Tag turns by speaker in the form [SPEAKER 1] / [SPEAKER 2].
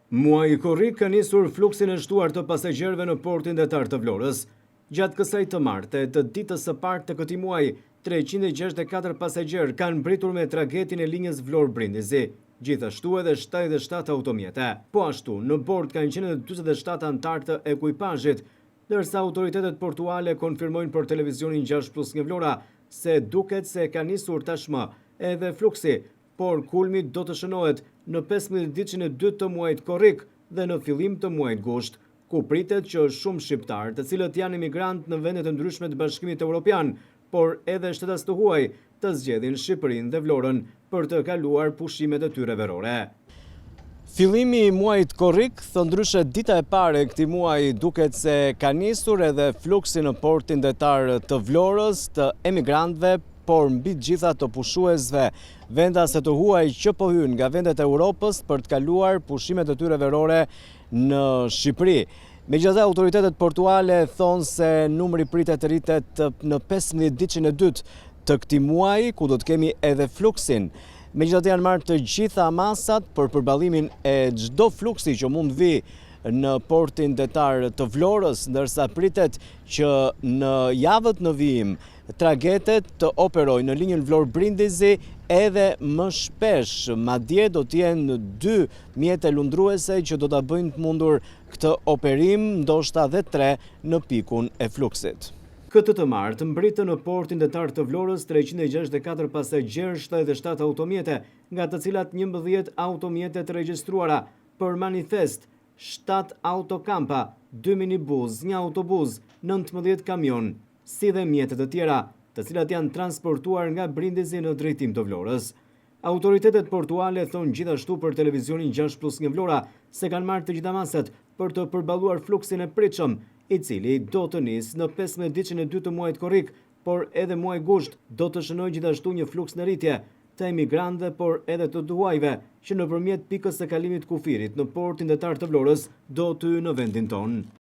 [SPEAKER 1] Muaji korrik ka nisur fluksin e shtuar të pasagjerëve në portin detar të Vlorës. Gjatë kësaj të martë të ditës së parë të këtij muaji, 364 pasagjerë kanë mbritur me tragjetin e linjës Vlorë-Brindisi, gjithashtu edhe 77 automjete. Po ashtu, në bord kanë qenë edhe 47 anëtar të ekuipazhit, ndërsa autoritetet portuale konfirmojnë për televizionin 6+ nga Vlora se duket se ka nisur tashmë edhe fluksi, por kulmi do të shënohet në 15 ditëshin e 2 të muajit korrik dhe në fillim të muajit gusht, ku pritet që shumë shqiptarë, të cilët janë imigrantë në vendet e ndryshme të Bashkimit Evropian, por edhe shtetas të huaj, të zgjedhin Shqipërinë dhe Vlorën për të kaluar pushimet e tyre verore. Fillimi i muajit korrik, thëndryshe dita e parë e këtij muaji duket se ka nisur edhe fluksi në portin detar të Vlorës të emigrantëve, por mbi gjitha të pushuesve vendase të huaj që po hynë nga vendet e Europës për të kaluar pushimet e tyre verore në Shqipëri. Megjithatë, autoritetet portuale thonë se numri pritet të rritet në 15 ditëshin e 2 të këtij muaji, ku do të kemi edhe fluksin. Megjithatë, janë marrë të gjitha masat për përballimin e çdo fluksi që mund vi në portin detar të Vlorës, ndërsa pritet që në javët në vijim tragetet të operojnë në linjën Vlorë-Brindisi edhe më shpesh, madje do të jenë 2 mjete lundruese që do ta bëjnë të mundur këtë operim, ndoshta edhe 3 në pikun e fluksit. Këtë të martë mbritën në portin detar të Vlorës 364 pasagjerë, 77 automjete, nga të cilat 11 automjete të regjistruara për manifest, 7 autokampa, 2 minibus, 1 autobus, 19 kamion, si dhe mjetet të tjera, të cilat janë transportuar nga Brindisi në drejtim të Vlorës. Autoritetet portuale thonë gjithashtu për televizionin 6+ nga Vlora se kanë marrë të gjitha masat për të përballuar fluksin e pritshëm, i cili do të nisë në 15 ditëshin e 2 të muajit korrik, por edhe muaji gusht do të shënojë gjithashtu një fluks në rritje të emigrantëve, por edhe të huajve, që nëpërmjet pikës së kalimit kufirit në portin detar të Vlorës do të hyjnë në vendin tonë.